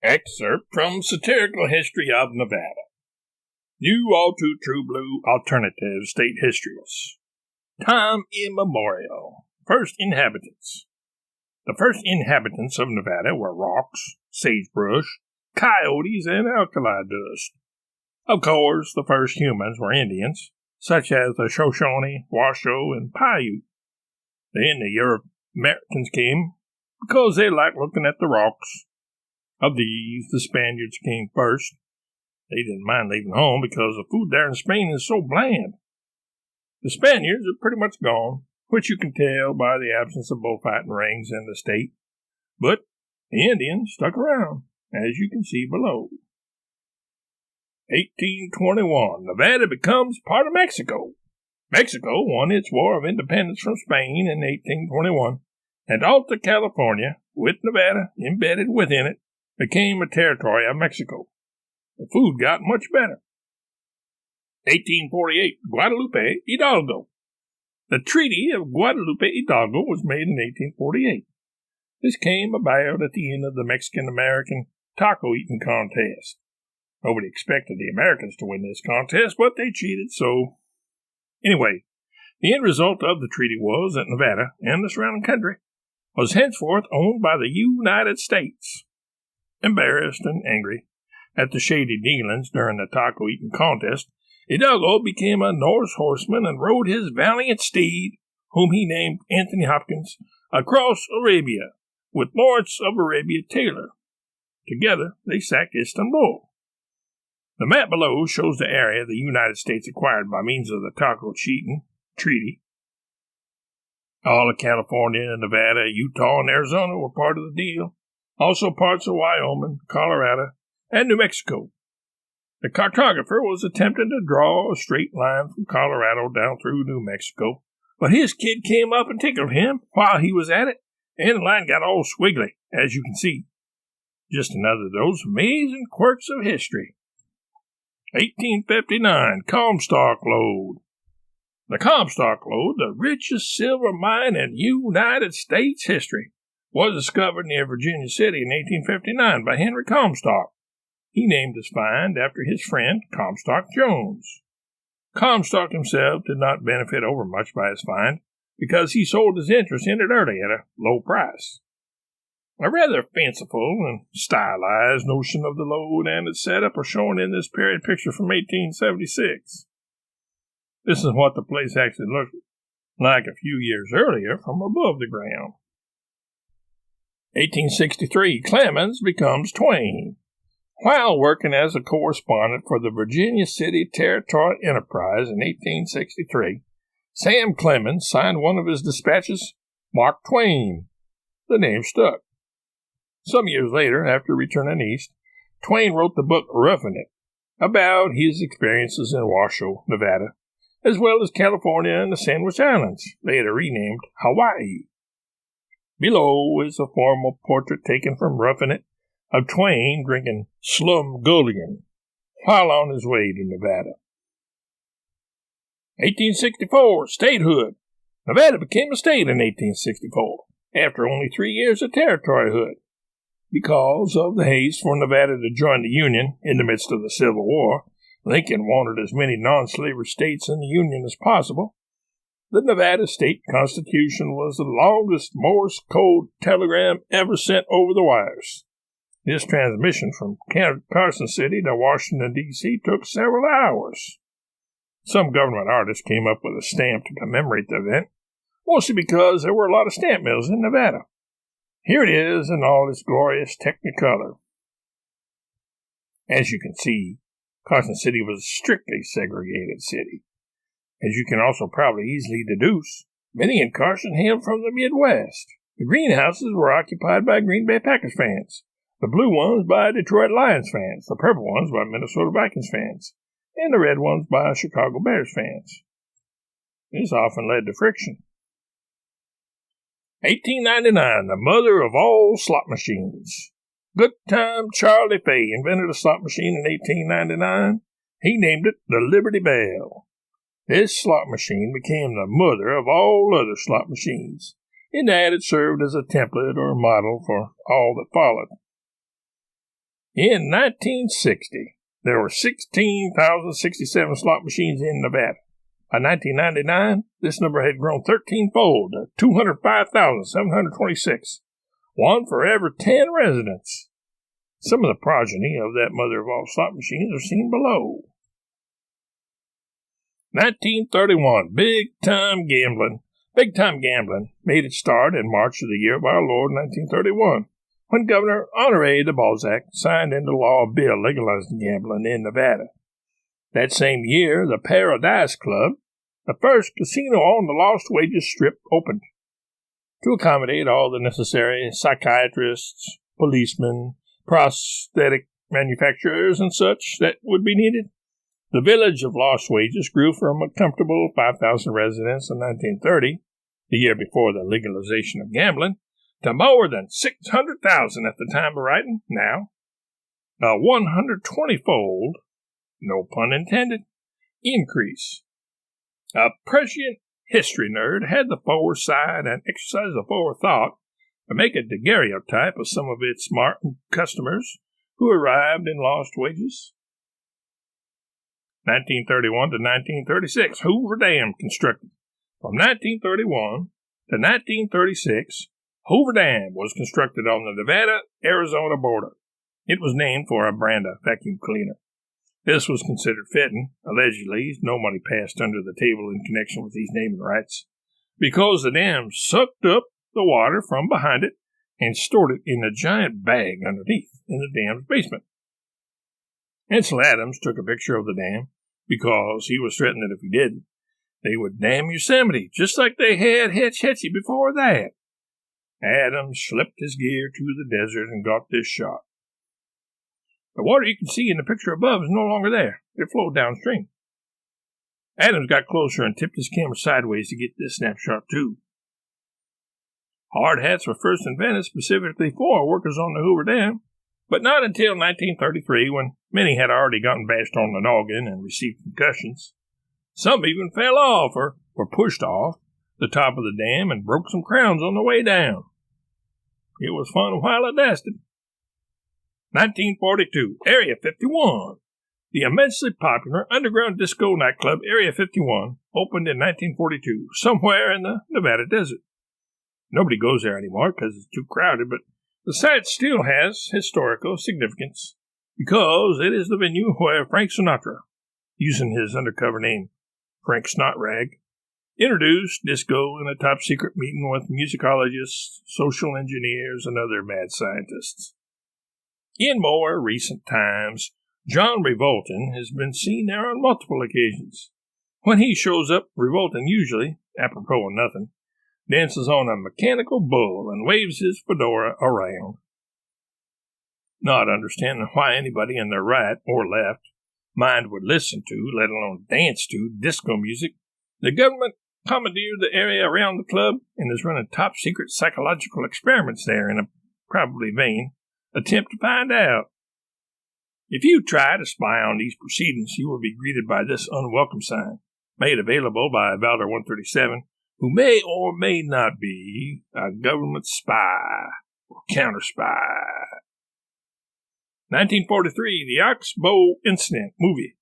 Excerpt from Satirical History of Nevada. New all too true blue alternative state histories. Time immemorial. First inhabitants. The first inhabitants of Nevada were rocks, sagebrush, coyotes, and alkali dust. Of course, the first humans were Indians, such as the Shoshone, Washoe, and Paiute. Then the Americans came because they liked looking at the rocks. Of these, the Spaniards came first. They didn't mind leaving home because the food there in Spain is so bland. The Spaniards are pretty much gone, which you can tell by the absence of bullfighting rings in the state. But the Indians stuck around, as you can see below. 1821, Nevada becomes part of Mexico. Mexico won its War of Independence from Spain in 1821, and Alta California, with Nevada embedded within it, became a territory of Mexico. The food got much better. 1848, Guadalupe, Hidalgo. The Treaty of Guadalupe Hidalgo was made in 1848. This came about at the end of the Mexican-American taco eating contest. Nobody expected the Americans to win this contest, but they cheated, so... Anyway, the end result of the treaty was that Nevada and the surrounding country was henceforth owned by the United States. Embarrassed and angry at the shady dealings during the taco-eating contest, Hidalgo became a Norse horseman and rode his valiant steed, whom he named Anthony Hopkins, across Arabia, with Lawrence of Arabia Taylor. Together, they sacked Istanbul. The map below shows the area the United States acquired by means of the taco-eating treaty. All of California, Nevada, Utah, and Arizona were part of the deal. Also parts of Wyoming, Colorado, and New Mexico. The cartographer was attempting to draw a straight line from Colorado down through New Mexico, but his kid came up and tickled him while he was at it, and the line got all squiggly, as you can see. Just another of those amazing quirks of history. 1859, Comstock Lode. The Comstock Lode, the richest silver mine in United States history, was discovered near Virginia City in 1859 by Henry Comstock. He named his find after his friend, Comstock Jones. Comstock himself did not benefit overmuch by his find because he sold his interest in it early at a low price. A rather fanciful and stylized notion of the lode and its setup are shown in this period picture from 1876. This is what the place actually looked like a few years earlier from above the ground. 1863, Clemens becomes Twain. While working as a correspondent for the Virginia City Territorial Enterprise in 1863, Sam Clemens signed one of his dispatches Mark Twain. The name stuck. Some years later, after returning east, Twain wrote the book Roughing It, about his experiences in Washoe, Nevada, as well as California and the Sandwich Islands, later renamed Hawaii. Below is a formal portrait taken from Roughing It of Twain drinking Slumgullion while on his way to Nevada. 1864, Statehood. Nevada became a state in 1864, after only 3 years of territoryhood. Because of the haste for Nevada to join the Union in the midst of the Civil War, Lincoln wanted as many non-slavery states in the Union as possible. The Nevada State Constitution was the longest Morse code telegram ever sent over the wires. This transmission from Carson City to Washington, D.C. took several hours. Some government artists came up with a stamp to commemorate the event, mostly because there were a lot of stamp mills in Nevada. Here it is in all its glorious technicolor. As you can see, Carson City was a strictly segregated city. As you can also probably easily deduce, many in Carson hailed from the Midwest. The greenhouses were occupied by Green Bay Packers fans, the blue ones by Detroit Lions fans, the purple ones by Minnesota Vikings fans, and the red ones by Chicago Bears fans. This often led to friction. 1899, the mother of all slot machines. Good time Charlie Fay invented a slot machine in 1899. He named it the Liberty Bell. This slot machine became the mother of all other slot machines, in that it served as a template or model for all that followed. In 1960, there were 16,067 slot machines in Nevada. By 1999, this number had grown 13-fold to 205,726, one for every 10 residents. Some of the progeny of that mother of all slot machines are seen below. 1931, big-time gambling made its start in March of the year of our Lord 1931, when Governor Honoré de Balzac signed into law a bill legalizing gambling in Nevada. That same year, the Paradise Club, the first casino on the Lost Wages Strip, opened to accommodate all the necessary psychiatrists, policemen, prosthetic manufacturers, and such that would be needed. The village of Lost Wages grew from a comfortable 5,000 residents in 1930, the year before the legalization of gambling, to more than 600,000 at the time of writing now. A 120-fold, no pun intended, increase. A prescient history nerd had the foresight and exercised the forethought to make a daguerreotype of some of its smart customers who arrived in Lost Wages. 1931 to 1936, Hoover Dam constructed. From 1931 to 1936, Hoover Dam was constructed on the Nevada-Arizona border. It was named for a brand of vacuum cleaner. This was considered fitting, allegedly, no money passed under the table in connection with these naming rights, because the dam sucked up the water from behind it and stored it in a giant bag underneath in the dam's basement. Ansel Adams took a picture of the dam because he was threatened that if he didn't, they would dam Yosemite, just like they had Hetch Hetchy before that. Adams slipped his gear to the desert and got this shot. The water you can see in the picture above is no longer there. It flowed downstream. Adams got closer and tipped his camera sideways to get this snapshot too. Hard hats were first invented specifically for workers on the Hoover Dam, but not until 1933, when many had already gotten bashed on the noggin and received concussions. Some even fell off or were pushed off the top of the dam and broke some crowns on the way down. It was fun while it lasted. 1942, Area 51. The immensely popular underground disco nightclub Area 51 opened in 1942, somewhere in the Nevada desert. Nobody goes there anymore because it's too crowded, but the site still has historical significance because it is the venue where Frank Sinatra, using his undercover name, Frank Snotrag, introduced disco in a top-secret meeting with musicologists, social engineers, and other mad scientists. In more recent times, John Revolton has been seen there on multiple occasions. When he shows up, Revolton usually, apropos of nothing, dances on a mechanical bull and waves his fedora around. Not understanding why anybody in their right or left mind would listen to, let alone dance to, disco music, the government commandeered the area around the club and is running top-secret psychological experiments there in a probably vain attempt to find out. If you try to spy on these proceedings, you will be greeted by this unwelcome sign, made available by Valor 137, who may or may not be a government spy or counter-spy. 1943, the Oxbow Incident movie.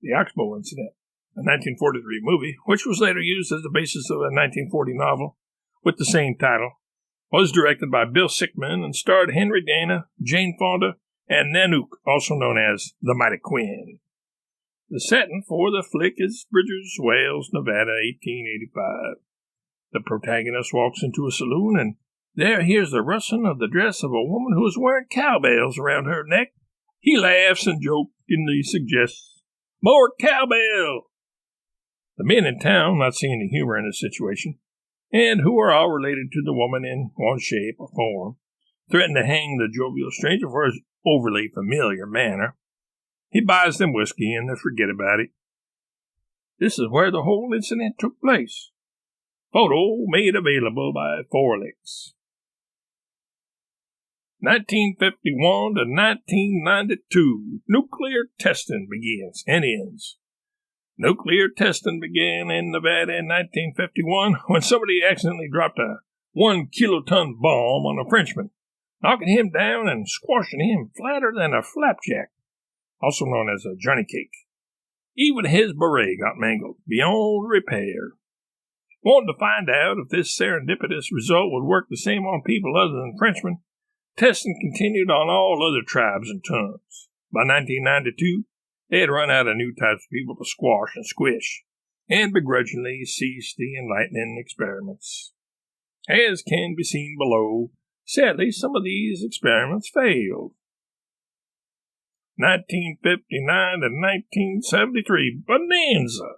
The Oxbow Incident, a 1943 movie, which was later used as the basis of a 1940 novel with the same title, was directed by Bill Sickman and starred Henry Dana, Jane Fonda, and Nanook, also known as the Mighty Quinn. The setting for the flick is Bridgers, Wales, Nevada, 1885. The protagonist walks into a saloon and there hears the rustling of the dress of a woman who is wearing cowbells around her neck. He laughs and jokingly suggests, "More cowbell!" The men in town, not seeing the humor in the situation, and who are all related to the woman in one shape or form, threaten to hang the jovial stranger for his overly familiar manner. He buys them whiskey and they forget about it. This is where the whole incident took place. Photo made available by Forlix. 1951 to 1992, nuclear testing begins and ends. Nuclear testing began in Nevada in 1951 when somebody accidentally dropped a 1-kiloton bomb on a Frenchman, knocking him down and squashing him flatter than a flapjack, also known as a Johnny cake. Even his beret got mangled beyond repair. Wanting to find out if this serendipitous result would work the same on people other than Frenchmen, testing continued on all other tribes and tongues. By 1992, they had run out of new types of people to squash and squish, and begrudgingly ceased the enlightening experiments. As can be seen below, sadly, some of these experiments failed. 1959 to 1973, Bonanza,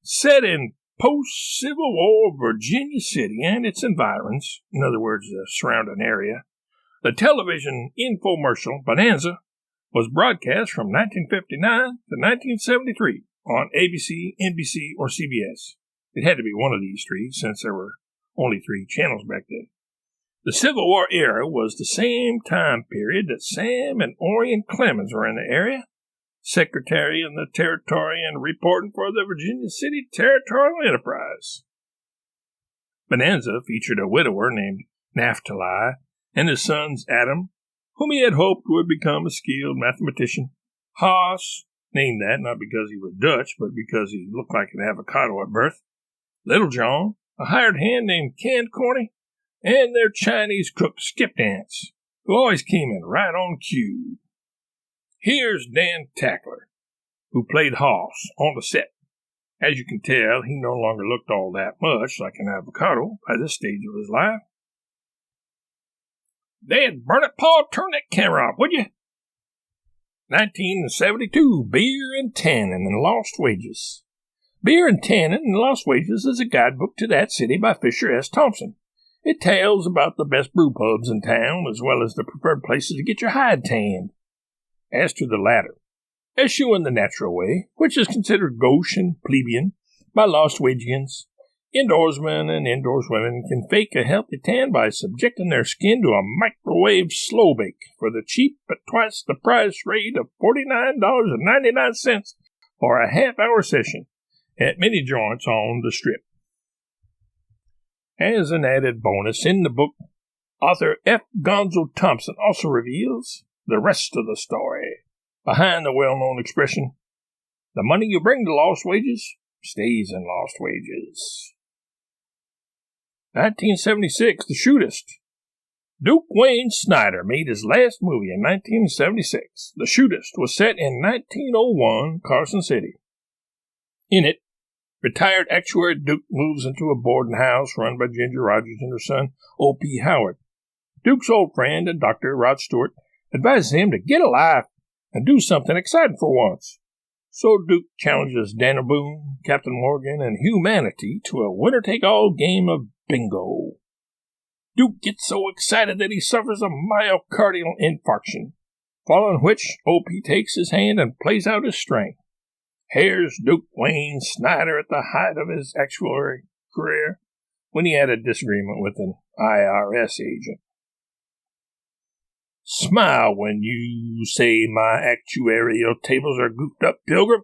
set in post-Civil War Virginia City and its environs, in other words, the surrounding area. The television infomercial, Bonanza, was broadcast from 1959 to 1973 on ABC, NBC, or CBS. It had to be one of these three, since there were only 3 channels back then. The Civil War era was the same time period that Sam and Orion Clemens were in the area, Secretary in the Territory and reporting for the Virginia City Territorial Enterprise. Bonanza featured a widower named Naphtali and his sons Adam, whom he had hoped would become a skilled mathematician, Haas, named that not because he was Dutch, but because he looked like an avocado at birth, Little John, a hired hand named Ken Corney, and their Chinese cook Skip Dance, who always came in right on cue. Here's Dan Tackler, who played Hoss on the set. As you can tell, he no longer looked all that much like an avocado by this stage of his life. Dad, burn it, Paul, turn that camera off, would you? 1972, Beer and Tannin and Lost Wages. Beer and Tannin and Lost Wages is a guidebook to that city by Fisher S. Thompson. It tells about the best brew pubs in town, as well as the preferred places to get your hide tanned. As to the latter, eschew in the natural way, which is considered gauche and plebeian by Lost Wagians, indoorsmen and indoorswomen can fake a healthy tan by subjecting their skin to a microwave slow bake for the cheap but twice the price rate of $49.99 for a half-hour session at many joints on the Strip. As an added bonus in the book, author F. Gonzo Thompson also reveals the rest of the story behind the well-known expression, the money you bring to Lost Wages stays in Lost Wages. 1976, The Shootist. Duke Wayne Snyder made his last movie in 1976. The Shootist was set in 1901 Carson City. In it, retired actuary Duke moves into a boarding house run by Ginger Rogers and her son, O.P. Howard. Duke's old friend and doctor, Rod Stewart, advises him to get a life and do something exciting for once. So Duke challenges Daniel Boone, Captain Morgan, and humanity to a winner-take-all game of bingo. Duke gets so excited that he suffers a myocardial infarction, following which O.P. takes his hand and plays out his strength. Here's Duke Wayne Snyder at the height of his actuary career when he had a disagreement with an IRS agent. Smile when you say my actuarial tables are goofed up, Pilgrim.